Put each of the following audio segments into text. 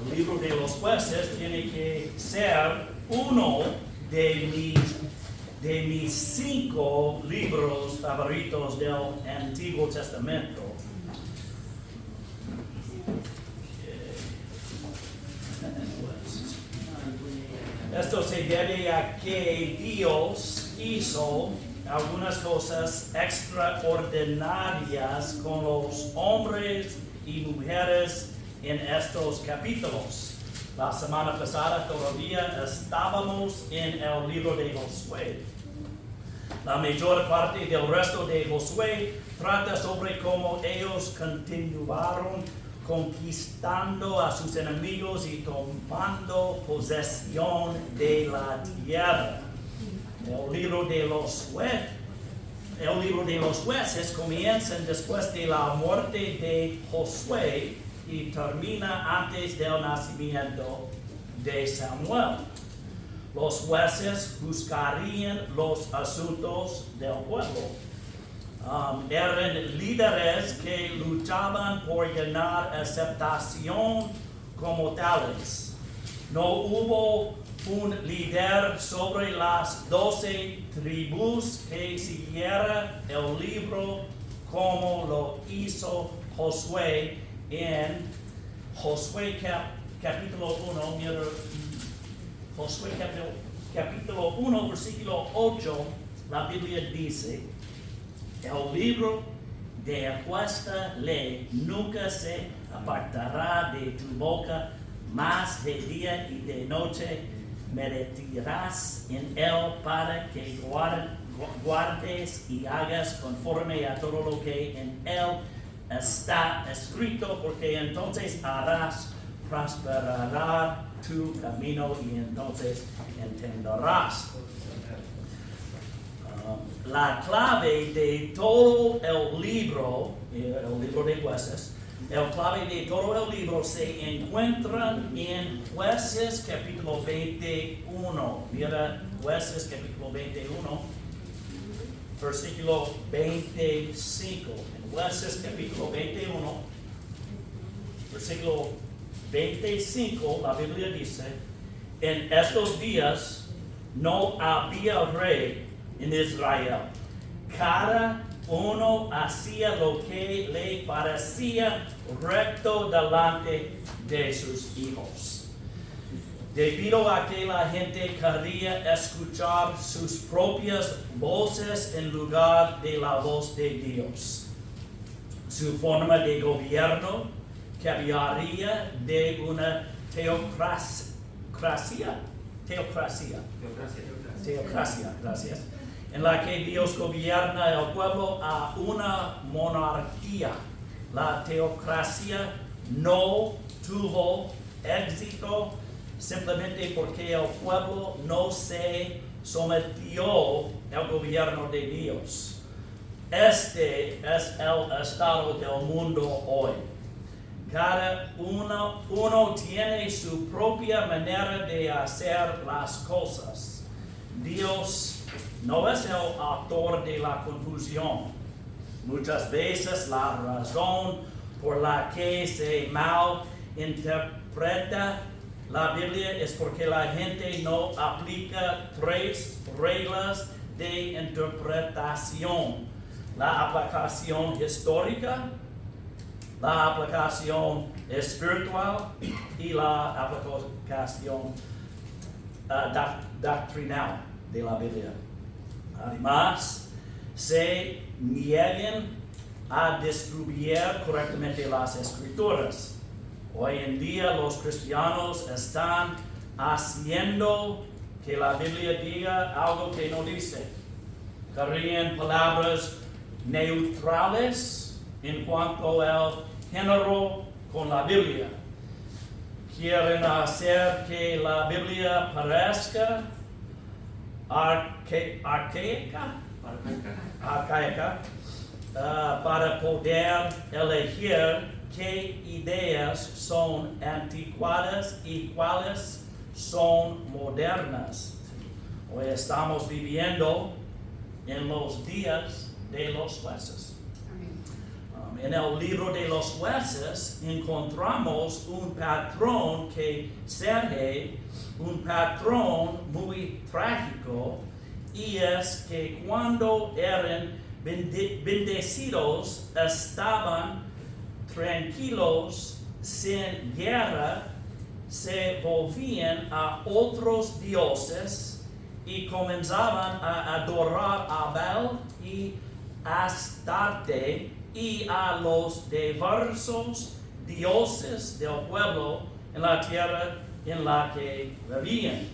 El libro de los jueces tiene que ser uno de mis 5 libros favoritos del Antiguo Testamento. Esto se debe a que Dios hizo algunas cosas extraordinarias con los hombres y mujeres en estos capítulos. La semana pasada todavía estábamos en el libro de Josué. La mayor parte del resto de Josué trata sobre cómo ellos continuaron conquistando a sus enemigos y tomando posesión de la tierra. El libro de los jueces comienza después de la muerte de Josué y termina antes del nacimiento de Samuel. Los jueces juzgarían los asuntos del pueblo. Eran líderes que luchaban por ganar aceptación como tales. No hubo un líder sobre las 12 tribus que siguiera el libro como lo hizo Josué en Josué capítulo 1. Mira, Josué capítulo 1, versículo 8, la Biblia dice: el libro de esta ley nunca se apartará de tu boca, mas de día y de noche meditarás en él para que guardes y hagas conforme a todo lo que en él está escrito, porque entonces harás prosperar tu camino y entonces entenderás. La clave de todo el libro de Jueces, la clave de todo el libro se encuentra en Jueces capítulo 21. Mira, Jueces capítulo 21, versículo 25. En Jueces capítulo 21, versículo 25, la Biblia dice: en estos días no había rey en Israel. Cada uno hacía lo que le parecía recto delante de sus hijos. Debido a que la gente quería escuchar sus propias voces en lugar de la voz de Dios. Su forma de gobierno cambiaría de una teocracia, gracias, en la que Dios gobierna el pueblo, a una monarquía. La teocracia no tuvo éxito simplemente porque el pueblo no se sometió al gobierno de Dios. Este es el estado del mundo hoy. Cada uno tiene su propia manera de hacer las cosas. Dios no es el autor de la confusión. Muchas veces la razón por la que se mal interpreta la Biblia es porque la gente no aplica 3 reglas de interpretación: la aplicación histórica, la aplicación espiritual y la aplicación doctrinal de la Biblia. Además, se niegan a distribuir correctamente las escrituras. Hoy en día los cristianos están haciendo que la Biblia diga algo que no dice. Querían palabras neutrales en cuanto al género con la Biblia. Quieren hacer que la Biblia parezca arcaica para poder elegir qué ideas son anticuadas y cuáles son modernas. Hoy estamos viviendo en los días de los jueces. En el libro de los jueces encontramos un patrón que surge, un patrón muy trágico, y es que cuando eran bendecidos estaban tranquilos, sin guerra, se volvían a otros dioses y comenzaban a adorar a Baal y Astarte y a los diversos dioses del pueblo en la tierra en la que vivían.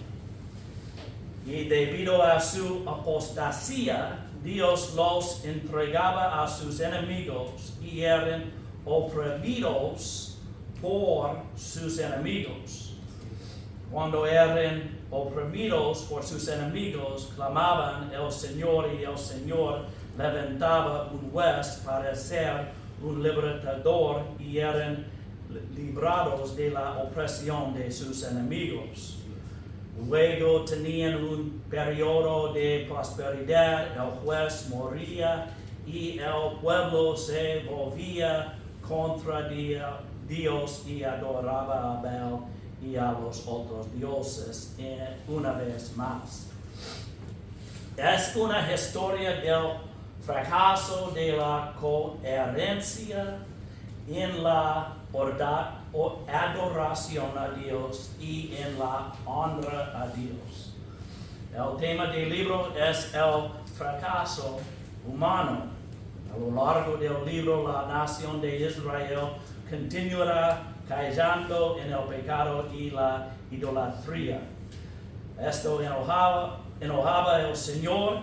Y debido a su apostasía, Dios los entregaba a sus enemigos y eran oprimidos por sus enemigos. Cuando eran oprimidos por sus enemigos, clamaban al Señor y el Señor levantaba un juez para ser un libertador y eran librados de la opresión de sus enemigos. Luego tenían un periodo de prosperidad, el juez moría y el pueblo se volvía contra Dios y adoraba a Baal y a los otros dioses una vez más. Es una historia del fracaso de la coherencia en la adoración a Dios y en la honra a Dios. El tema del libro es el fracaso humano. A lo largo del libro, la nación de Israel continuará cayendo en el pecado y la idolatría. Esto enojaba al Señor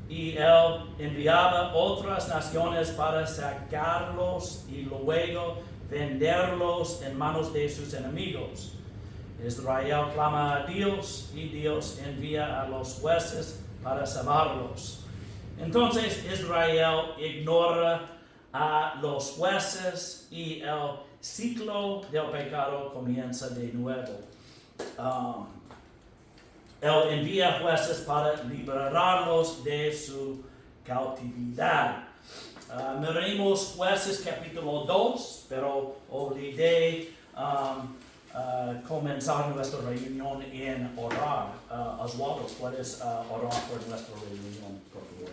y él enviaba otras naciones para sacarlos y luego venderlos en manos de sus enemigos. Israel clama a Dios y Dios envía a los jueces para salvarlos. Entonces Israel ignora a los jueces y el ciclo del pecado comienza de nuevo. Él envía jueces para liberarlos de su cautividad. Miremos Jueces capítulo 2, pero olvidé comenzar nuestra reunión en orar. Oswaldo, ¿puedes orar por nuestra reunión, por favor?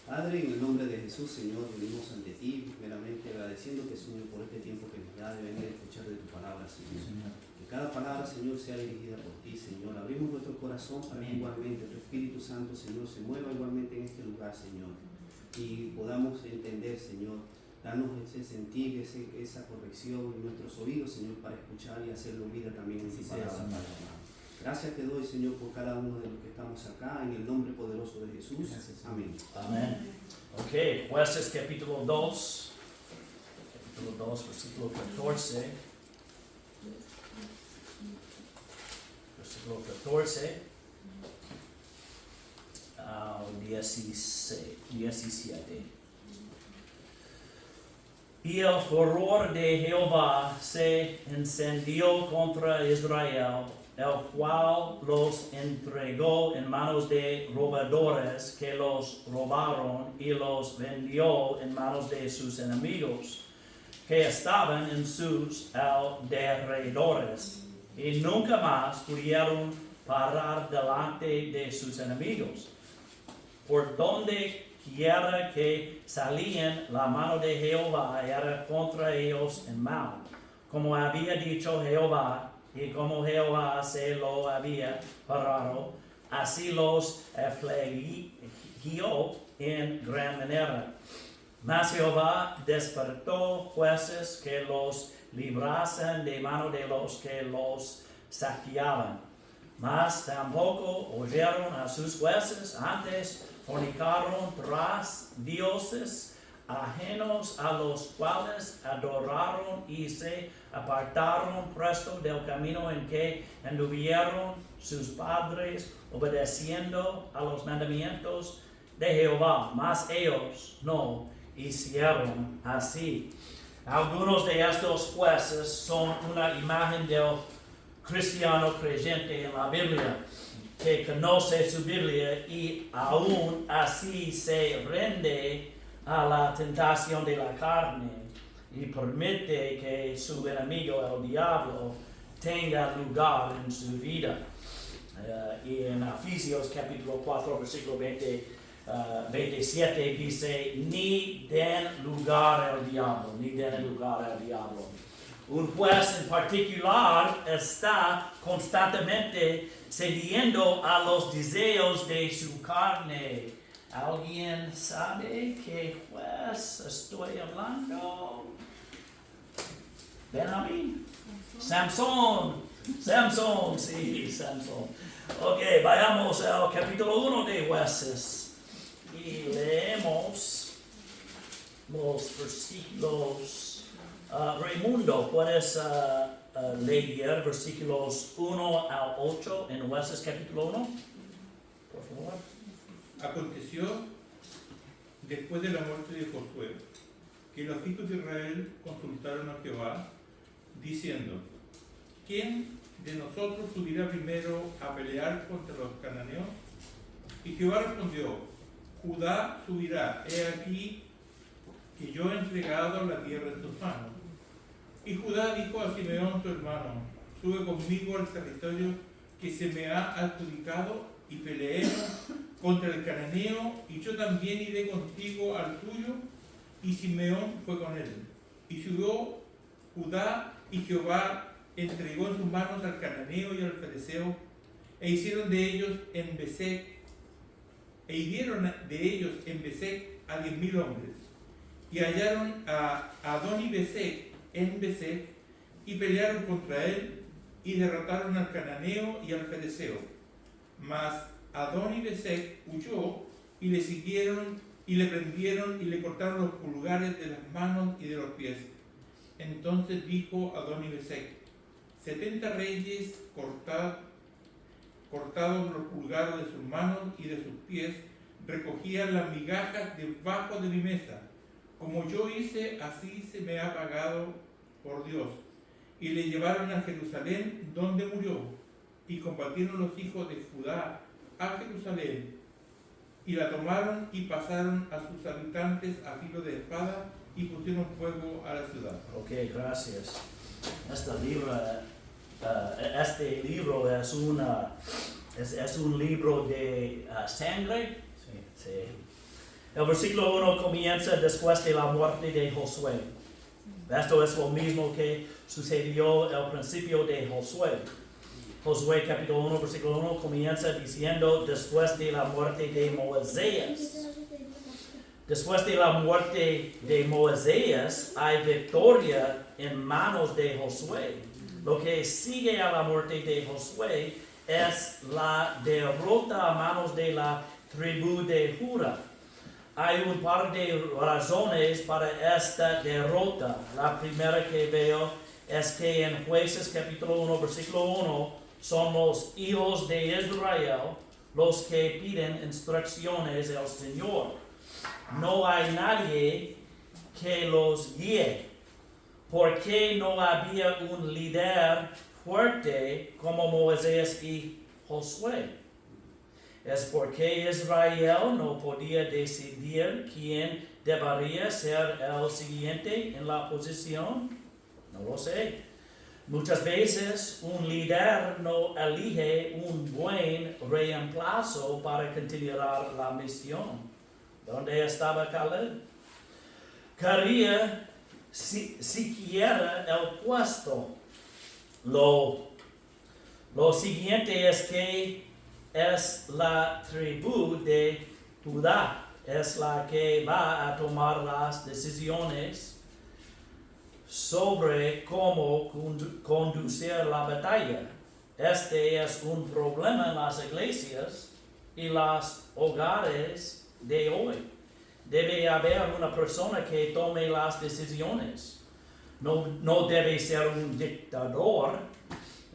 Padre, en el nombre de Jesús, Señor, venimos ante ti, primeramente agradeciéndote, Señor, por este tiempo que nos da de venir a escuchar de tu palabra, Señor. Que cada palabra, Señor, sea dirigida por ti, Señor. Abrimos nuestro corazón para que igualmente tu Espíritu Santo, Señor, se mueva igualmente en este lugar, Señor. Y podamos entender, Señor, darnos ese sentir, esa corrección en nuestros oídos, Señor, para escuchar y hacerlo vida también en tu palabra. Gracias te doy, Señor, por cada uno de los que estamos acá, en el nombre poderoso de Jesús. Amén. Amén. Ok, Jueces capítulo 2, versículo 14. Versículo 14 al 17. Y el furor de Jehová se encendió contra Israel, el cual los entregó en manos de robadores que los robaron y los vendió en manos de sus enemigos, que estaban en sus alrededores, y nunca más pudieron parar delante de sus enemigos. Por donde quiera que salían, la mano de Jehová era contra ellos en mal, como había dicho Jehová. Y como Jehová se lo había parado, así los afligió en gran manera. Mas Jehová despertó jueces que los librasen de mano de los que los saqueaban. Mas tampoco oyeron a sus jueces, antes fornicaron tras dioses ajenos a los cuales adoraron y se apartaron presto del camino en que anduvieron sus padres, obedeciendo a los mandamientos de Jehová, mas ellos no hicieron así. Algunos de estos jueces son una imagen del cristiano creyente en la Biblia, que conoce su Biblia y aún así se rinde a la tentación de la carne y permite que su enemigo, el diablo, tenga lugar en su vida. Y en Efesios capítulo 4, versículo 27 dice, ni den lugar al diablo, ni den lugar al diablo. Un juez en particular está constantemente cediendo a los deseos de su carne. ¿Alguien sabe qué juez estoy hablando? ¿Ven a mí? Samson, sí, Samson. Ok, vayamos al capítulo 1 de Jueces y leemos los versículos. Raimundo, ¿puedes leer versículos 1 al 8 en Jueces capítulo 1? Por favor. Aconteció, después de la muerte de Josué, que los hijos de Israel consultaron a Jehová, diciendo, ¿quién de nosotros subirá primero a pelear contra los cananeos? Y Jehová respondió, Judá subirá, he aquí que yo he entregado la tierra en tus manos. Y Judá dijo a Simeón su hermano, sube conmigo al territorio que se me ha adjudicado y peleemos contra el cananeo, y yo también iré contigo al tuyo. Y Simeón fue con él. Y subió Judá, y Jehová entregó en sus manos al cananeo y al fereceo, e hicieron de ellos en Besec, a 10,000 hombres. Y hallaron a Adoni-Besec en Besec, y pelearon contra él, y derrotaron al cananeo y al fereceo. Mas Adoni-Besec huyó, y le siguieron, y le prendieron, y le cortaron los pulgares de las manos y de los pies. Entonces dijo Adoni-Besec, 70 reyes cortados los pulgares de sus manos y de sus pies, recogían las migajas debajo de mi mesa. Como yo hice, así se me ha pagado por Dios. Y le llevaron a Jerusalén, donde murió. Y combatieron los hijos de Judá a Jerusalén, y la tomaron y pasaron a sus habitantes a filo de espada, y pusieron fuego a la ciudad. Ok, gracias. Este libro es un libro de sangre. Sí. El versículo 1 comienza después de la muerte de Josué. Esto es lo mismo que sucedió al principio de Josué. Josué capítulo 1, versículo 1 comienza diciendo después de la muerte de Moisés. Después de la muerte de Moisés hay victoria en manos de Josué. Lo que sigue a la muerte de Josué es la derrota a manos de la tribu de Judá. Hay un par de razones para esta derrota. La primera que veo es que en Jueces capítulo 1, versículo 1, son los hijos de Israel los que piden instrucciones al Señor. No hay nadie que los guíe. ¿Por qué no había un líder fuerte como Moisés y Josué? Es porque Israel no podía decidir quién debería ser el siguiente en la posición. No lo sé. Muchas veces un líder no elige un buen reemplazo para continuar la misión. ¿Dónde estaba Caleb? Quería siquiera el puesto. Lo siguiente es que es la tribu de Judá, es la que va a tomar las decisiones sobre cómo conducir la batalla. Este es un problema en las iglesias y los hogares de hoy. Debe haber una persona que tome las decisiones. No debe ser un dictador.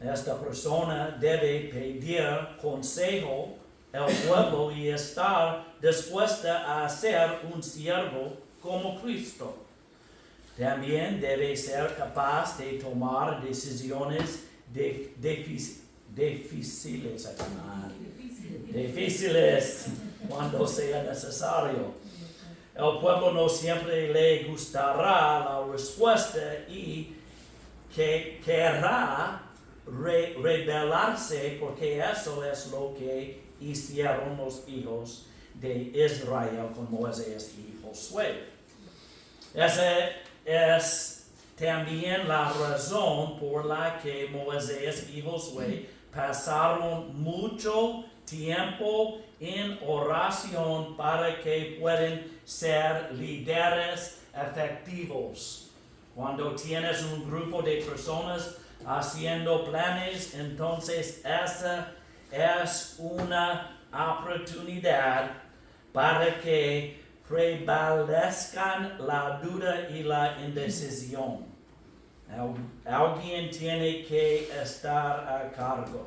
Esta persona debe pedir consejo al pueblo y estar dispuesta a ser un siervo como Cristo. También debe ser capaz de tomar decisiones difíciles cuando sea necesario. El pueblo no siempre le gustará la respuesta y que querrá rebelarse, porque eso es lo que hicieron los hijos de Israel con Moisés y Josué. Esa es también la razón por la que Moisés y Josué pasaron mucho tiempo en oración para que puedan ser líderes efectivos. Cuando tienes un grupo de personas haciendo planes, entonces esa es una oportunidad para que prevalezcan la duda y la indecisión. Alguien tiene que estar a cargo.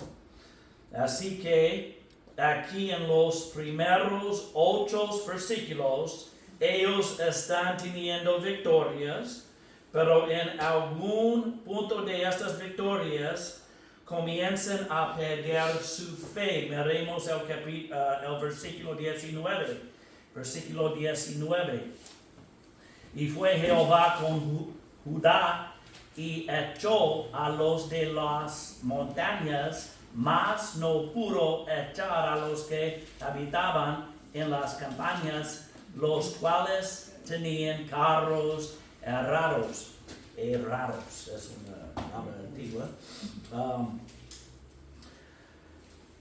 Así que aquí en los primeros 8 versículos, ellos están teniendo victorias, pero en algún punto de estas victorias comienzan a perder su fe. Miremos el versículo 19. Versículo 19. Y fue Jehová con Judá y echó a los de las montañas, mas no pudo echar a los que habitaban en las campañas, los cuales tenían carros errados. Errados es una palabra antigua.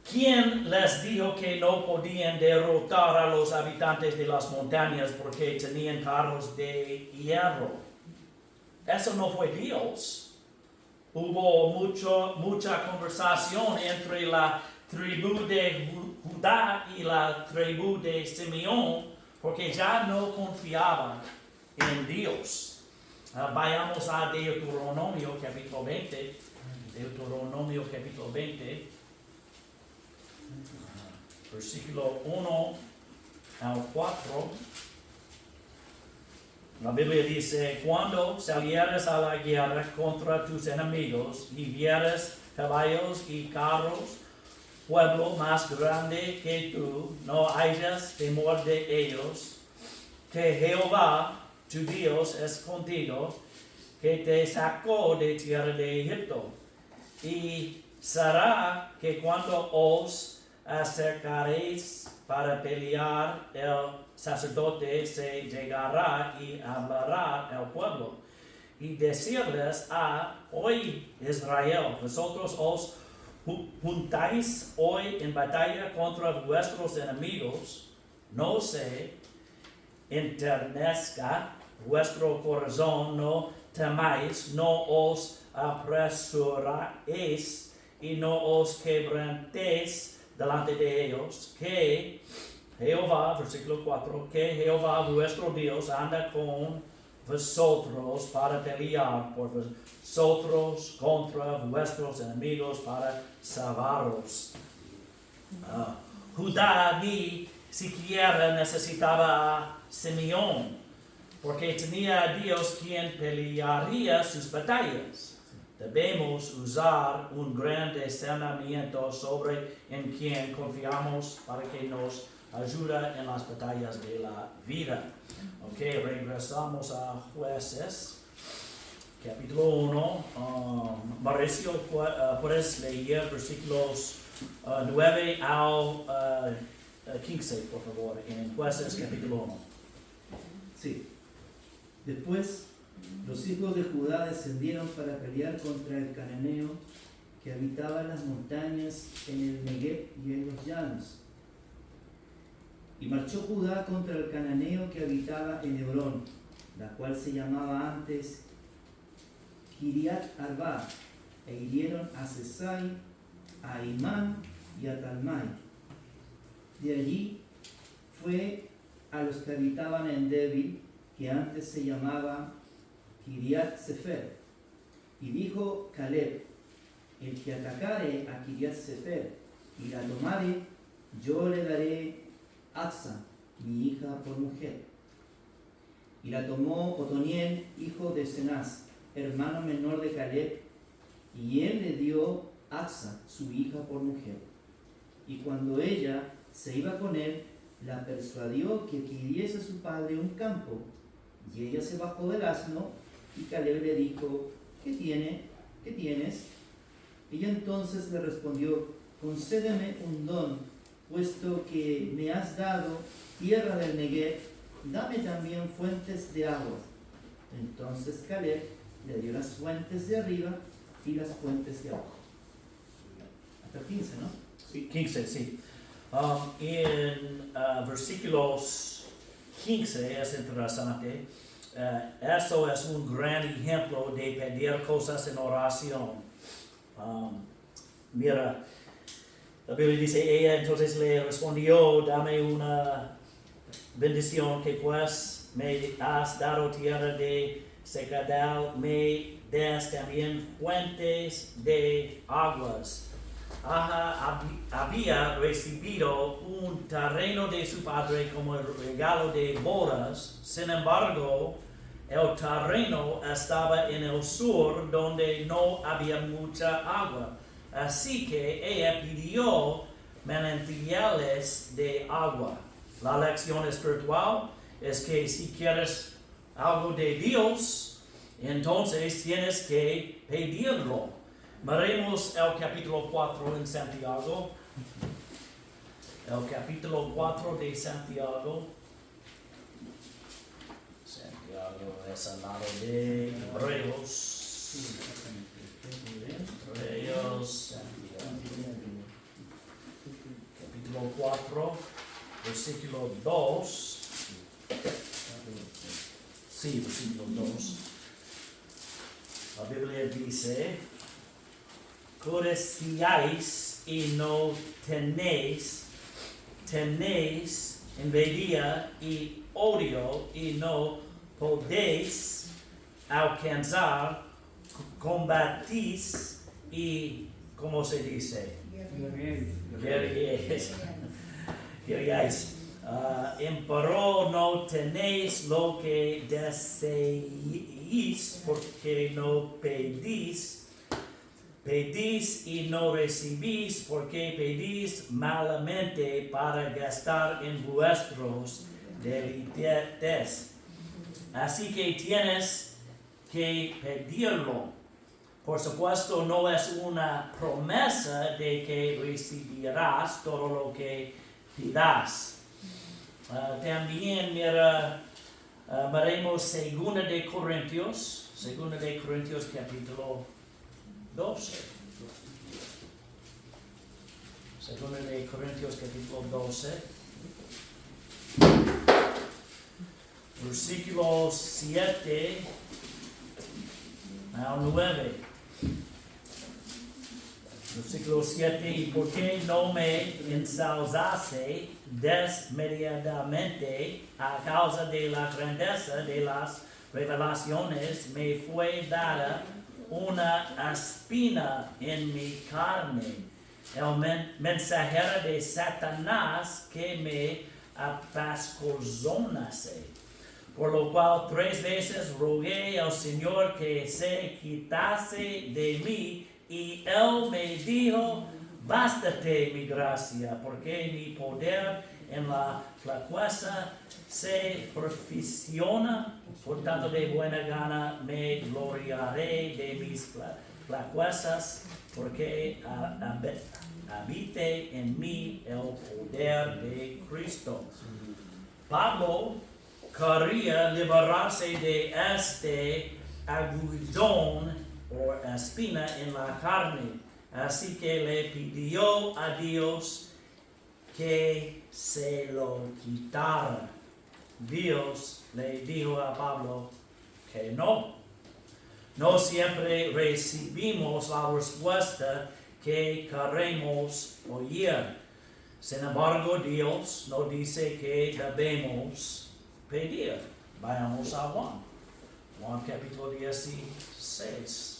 ¿Quién les dijo que no podían derrotar a los habitantes de las montañas porque tenían carros de hierro? Eso no fue Dios. Hubo mucha conversación entre la tribu de Judá y la tribu de Simeón, porque ya no confiaban en Dios. Vayamos a Deuteronomio capítulo 20. Deuteronomio capítulo 20. Versículo 1 al 4. La Biblia dice: cuando salieres a la guerra contra tus enemigos y vieres caballos y carros, pueblo más grande que tú, no hayas temor de ellos, que Jehová tu Dios es contigo, que te sacó de tierra de Egipto. Y será que cuando os acercaréis para pelear, el sacerdote se llegará y hablará al pueblo y decirles: hoy Israel, vosotros os juntáis hoy en batalla contra vuestros enemigos, no se enternezca vuestro corazón, no temáis, no os apresuréis y no os quebrantéis delante de ellos, que Jehová, versículo 4, que Jehová vuestro Dios anda con vosotros para pelear por vosotros contra vuestros enemigos para salvaros. Judá ni siquiera necesitaba a Simeón, porque tenía a Dios quien pelearía sus batallas. Debemos usar un gran discernimiento sobre en quien confiamos para que nos ayude en las batallas de la vida. Ok, regresamos a Jueces, capítulo 1. Mauricio, puedes leer versículos 9 al 15, por favor, en Jueces, capítulo 1. Sí. Después los hijos de Judá descendieron para pelear contra el cananeo que habitaba en las montañas, en el Negev y en los llanos. Y marchó Judá contra el cananeo que habitaba en Hebrón, la cual se llamaba antes Kiriat Arba, e hirieron a Sesai, a Imán y a Talmai. De allí fue a los que habitaban en Debir, que antes se llamaba Kiriat Sefer. Y dijo Caleb: el que atacare a Kiriat Sefer y la tomare, yo le daré Aksa, mi hija, por mujer. Y la tomó Otoniel, hijo de Cenaz, hermano menor de Caleb, y él le dio Aksa, su hija, por mujer. Y cuando ella se iba con él, la persuadió que pidiese a su padre un campo, y ella se bajó del asno, y Caleb le dijo, ¿qué tienes? Ella entonces le respondió, concédeme un don, puesto que me has dado tierra del Negev, dame también fuentes de agua. Entonces Caleb le dio las fuentes de arriba y las fuentes de abajo. Hasta el 15, ¿no? Sí, 15, sí. En versículos 15 es interesante. Eso es un gran ejemplo de pedir cosas en oración. Mira, la Biblia dice, ella entonces le respondió, dame una bendición que pues me has dado tierra de secedad, me des también fuentes de aguas. Había recibido un terreno de su padre como el regalo de bodas. Sin embargo, el terreno estaba en el sur donde no había mucha agua. Así que ella pidió manantiales de agua. La lección espiritual es que si quieres algo de Dios, entonces tienes que pedirlo. Veremos el capítulo 4 en Santiago. El capítulo 4 de Santiago. Santiago es al lado de Hebreos. Hebreos, capítulo 4, versículo 2. Sí, versículo 2. La Biblia dice, codiciáis y no tenéis envidia y odio y no podéis alcanzar, combatís y, ¿cómo se dice? Guerreáis. Empero no tenéis lo que deseáis porque no pedís. Pedís y no recibís porque pedís malamente para gastar en vuestros deleites. Así que tienes que pedirlo. Por supuesto, no es una promesa de que recibirás todo lo que pidas. También veremos 2 de Corintios capítulo 12. 2 de Corintios capítulo 12. Versículos 7 al 9. Versículo 7, y por qué no me ensalzase desmedidamente a causa de la grandeza de las revelaciones, me fue dada una espina en mi carne, el mensajero de Satanás que me apascorzonase. Por lo cual 3 veces rogué al Señor que se quitase de mí, y Él me dijo, bástate mi gracia, porque mi poder en la flaqueza se perfecciona. Por tanto, de buena gana me gloriaré de mis flaquezas, porque habite en mí el poder de Cristo. Pablo quería liberarse de este aguijón o espina en la carne, así que le pidió a Dios que se lo quitara. Dios le dijo a Pablo que no. No siempre recibimos la respuesta que queremos oír. Sin embargo, Dios nos dice que debemos pedir. Vayamos a Juan capítulo 16.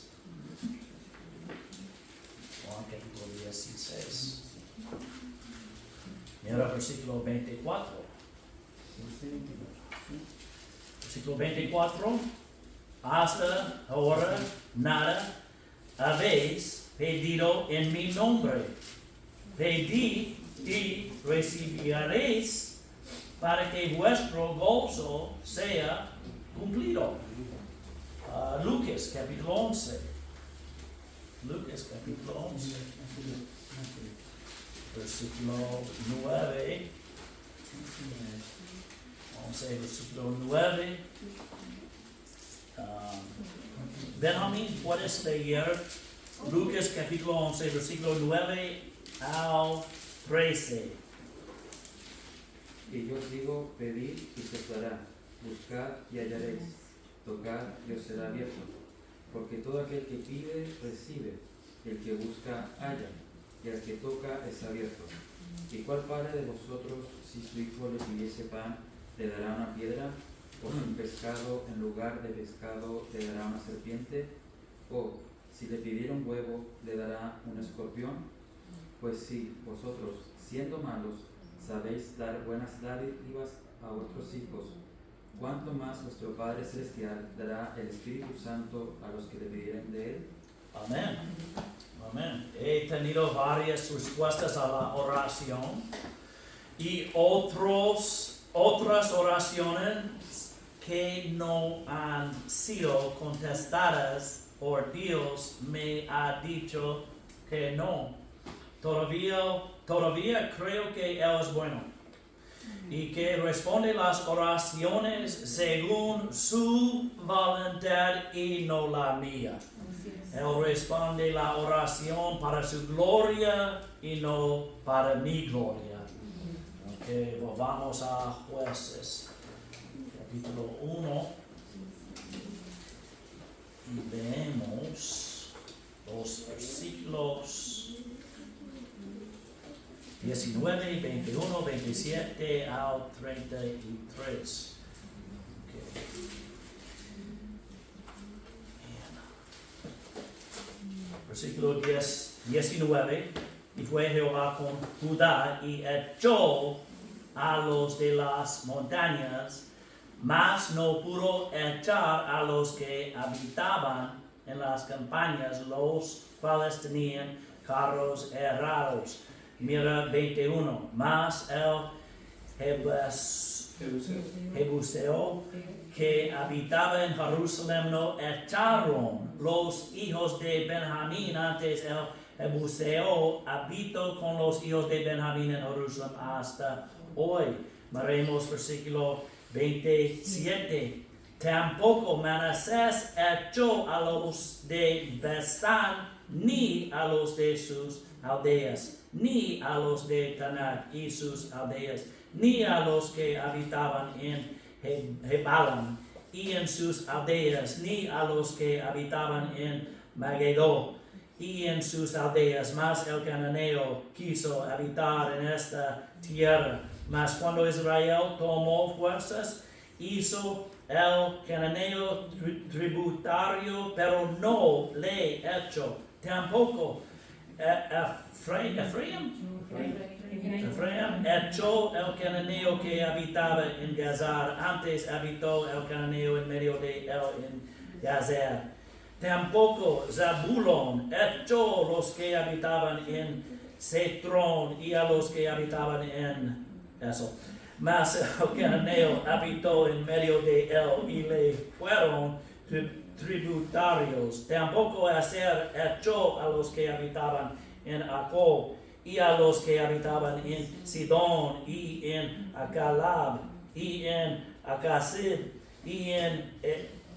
Juan capítulo 16. Mira versículo 24. Versículo 24. Hasta ahora nada habéis pedido en mi nombre. Pedid y recibiréis, para que vuestro gozo sea cumplido. Lucas capítulo 11. Lucas capítulo 11. Versículo 9. 11, versículo 9. Benjamín, puedes leer Lucas capítulo 11, versículo 9 al 13. Y yo os digo, pedid y se os dará, buscad y hallaréis, tocad y os será abierto. Porque todo aquel que pide, recibe, y el que busca, halla, y al que toca es abierto. ¿Y cuál padre de vosotros, si su hijo le pidiese pan, le dará una piedra? ¿O sin pescado, en lugar de pescado, le dará una serpiente? ¿O si le pidiera un huevo, le dará un escorpión? Pues si vosotros, siendo malos, sabéis dar buenas dádivas a vuestros hijos, ¿cuánto más vuestro Padre Celestial dará el Espíritu Santo a los que le pidieren de Él? Amén. Amén. He tenido varias respuestas a la oración y otras oraciones que no han sido contestadas por Dios me ha dicho que no. Todavía creo que Él es bueno y que responde las oraciones según su voluntad y no la mía. Él responde la oración para su gloria y no para mi gloria. Ok, volvamos a Jueces, capítulo 1, y leemos los versículos 19, 21, 27 al 33. Okay. Versículo 19. Y fue Jehová con Judá y echó a los de las montañas, mas no pudo echar a los que habitaban en las campañas, los cuales tenían carros herrados. Mira 21. Mas el Jebuseo que habitaba en Jerusalén no echaron los hijos de Benjamín. Antes el Jebuseo habitó con los hijos de Benjamín en Jerusalén hasta hoy. Veremos versículo 27. Tampoco Manasés echó a los de Besán, ni a los de sus aldeas, ni a los de Tanak y sus aldeas, ni a los que habitaban en Jebalam y en sus aldeas, ni a los que habitaban en Megiddo y en sus aldeas. Mas el cananeo quiso habitar en esta tierra. Mas cuando Israel tomó fuerzas, hizo el cananeo tributario, pero no le echó. Tampoco Efraim echó el cananeo que habitaba en Gazar. Antes habitó el cananeo en medio de él en Gazar. Tampoco Zabulón echó los que habitaban en Cetrón y a los que habitaban en eso. Mas el cananeo habitó en medio de él y le fueron tributarios. Tampoco Aser echó a los que habitaban en Acó y a los que habitaban en Sidón y en Acalab y en Acasid y en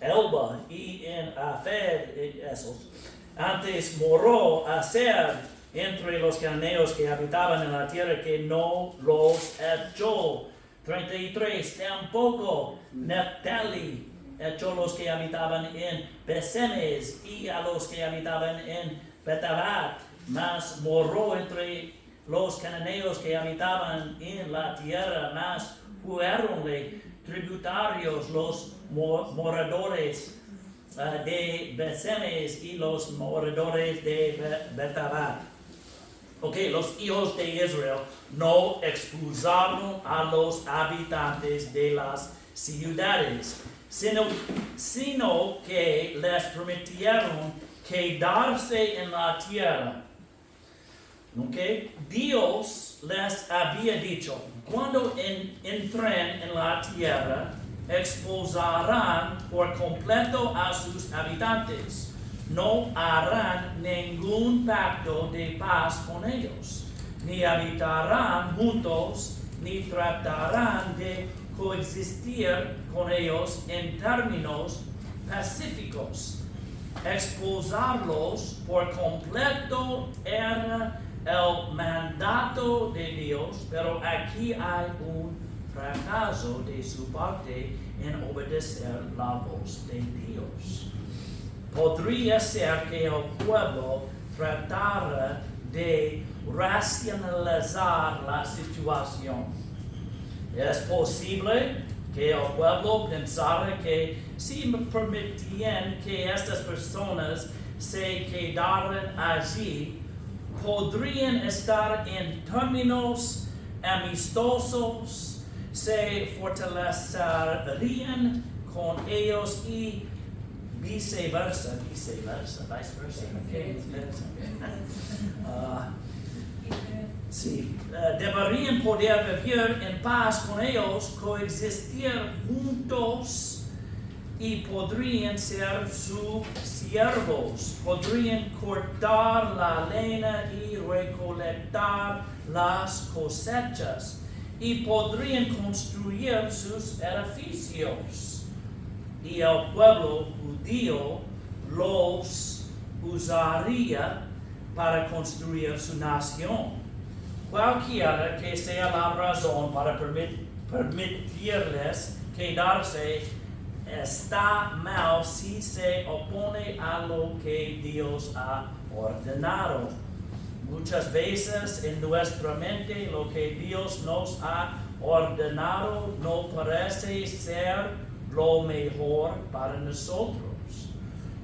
Elba y en Afed. Esos. Antes moró Aser entre los cananeos que habitaban en la tierra, que no los echó. 33. Tampoco Neftali echó los que habitaban en Besemes y a los que habitaban en Betabat, mas moró entre los cananeos que habitaban en la tierra, mas fueronle tributarios los moradores de Besemes y los moradores de Betabat. Ok, los hijos de Israel no expulsaron a los habitantes de las ciudades, sino que les permitieron quedarse en la tierra. Okay? Dios les había dicho, cuando entren en la tierra, expulsarán por completo a sus habitantes. No harán ningún pacto de paz con ellos, ni habitarán juntos, ni tratarán de coexistir con ellos en términos pacíficos. Expulsarlos por completo era el mandato de Dios, pero aquí hay un fracaso de su parte en obedecer la voz de Dios. Podría ser que el pueblo tratara de racionalizar la situación. Es posible que el pueblo pensara que si me permitían que estas personas se quedaran allí, podrían estar en términos amistosos, se fortalecerían con ellos y viceversa. Deberían poder vivir en paz con ellos, coexistir juntos y podrían ser sus siervos, podrían cortar la leña y recolectar las cosechas y podrían construir sus edificios. Y el pueblo judío los usaría para construir su nación. Cualquiera que sea la razón para permitirles quedarse, está mal si se opone a lo que Dios ha ordenado. Muchas veces en nuestra mente lo que Dios nos ha ordenado no parece ser lo mejor para nosotros.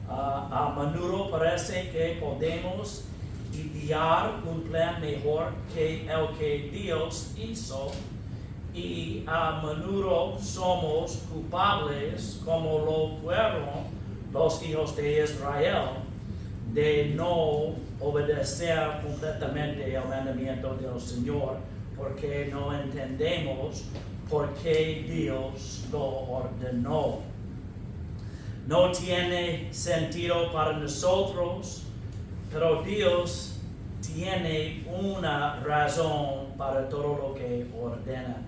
A menudo parece que podemos idear un plan mejor que el que Dios hizo, y a menudo somos culpables, como lo fueron los hijos de Israel, de no obedecer completamente el mandamiento del Señor, porque no entendemos por qué Dios lo ordenó. No tiene sentido para nosotros, pero Dios tiene una razón para todo lo que ordena.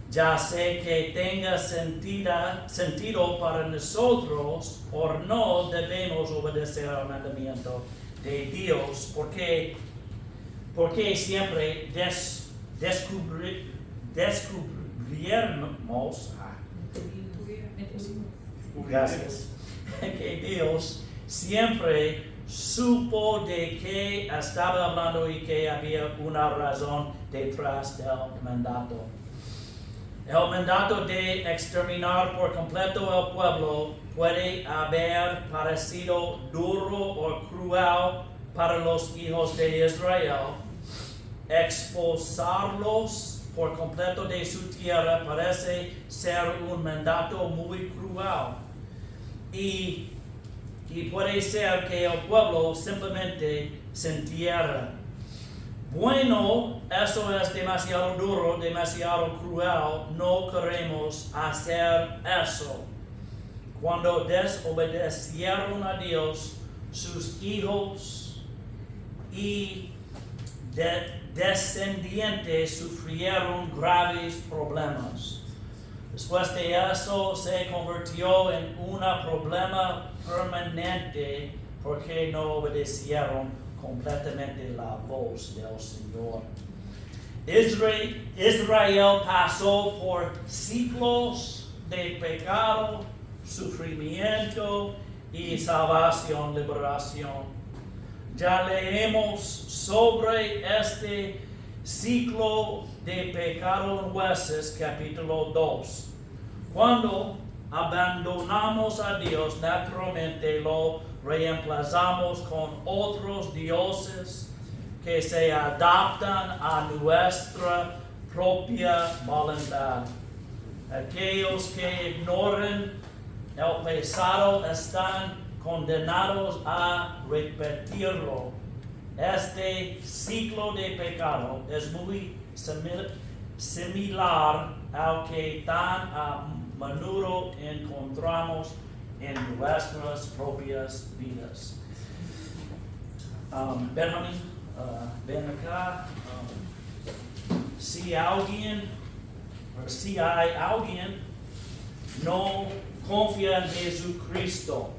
Ya sé que tenga sentido para nosotros o no debemos obedecer al mandamiento de Dios, porque siempre descubriremos gracias, que Dios siempre supo de qué estaba hablando y que había una razón detrás del mandato. El mandato de exterminar por completo el pueblo puede haber parecido duro o cruel para los hijos de Israel. Expulsarlos por completo de su tierra parece ser un mandato muy cruel. Y puede ser que el pueblo simplemente se entierra. Bueno, eso es demasiado duro, demasiado cruel. No queremos hacer eso. Cuando desobedecieron a Dios, sus hijos y descendientes sufrieron graves problemas. Después de eso se convirtió en un problema permanente porque no obedecieron completamente la voz del Señor. Israel pasó por ciclos de pecado, sufrimiento y salvación, liberación. Ya leemos sobre este ciclo de pecado en Jueces capítulo 2. Cuando abandonamos a Dios, naturalmente lo reemplazamos con otros dioses que se adaptan a nuestra propia voluntad. Aquellos que ignoran el pasado están condenados a repetirlo. Este ciclo de pecado es muy similar al que tan a menudo encontramos en nuestras propias vidas. Benjamin, ven acá. Si hay alguien no confía en Jesucristo,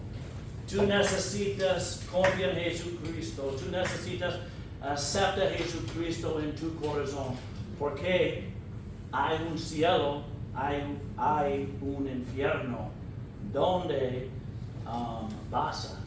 tú necesitas confiar en Jesucristo, tú necesitas aceptar a Jesucristo en tu corazón, porque hay un cielo, hay un infierno donde vas a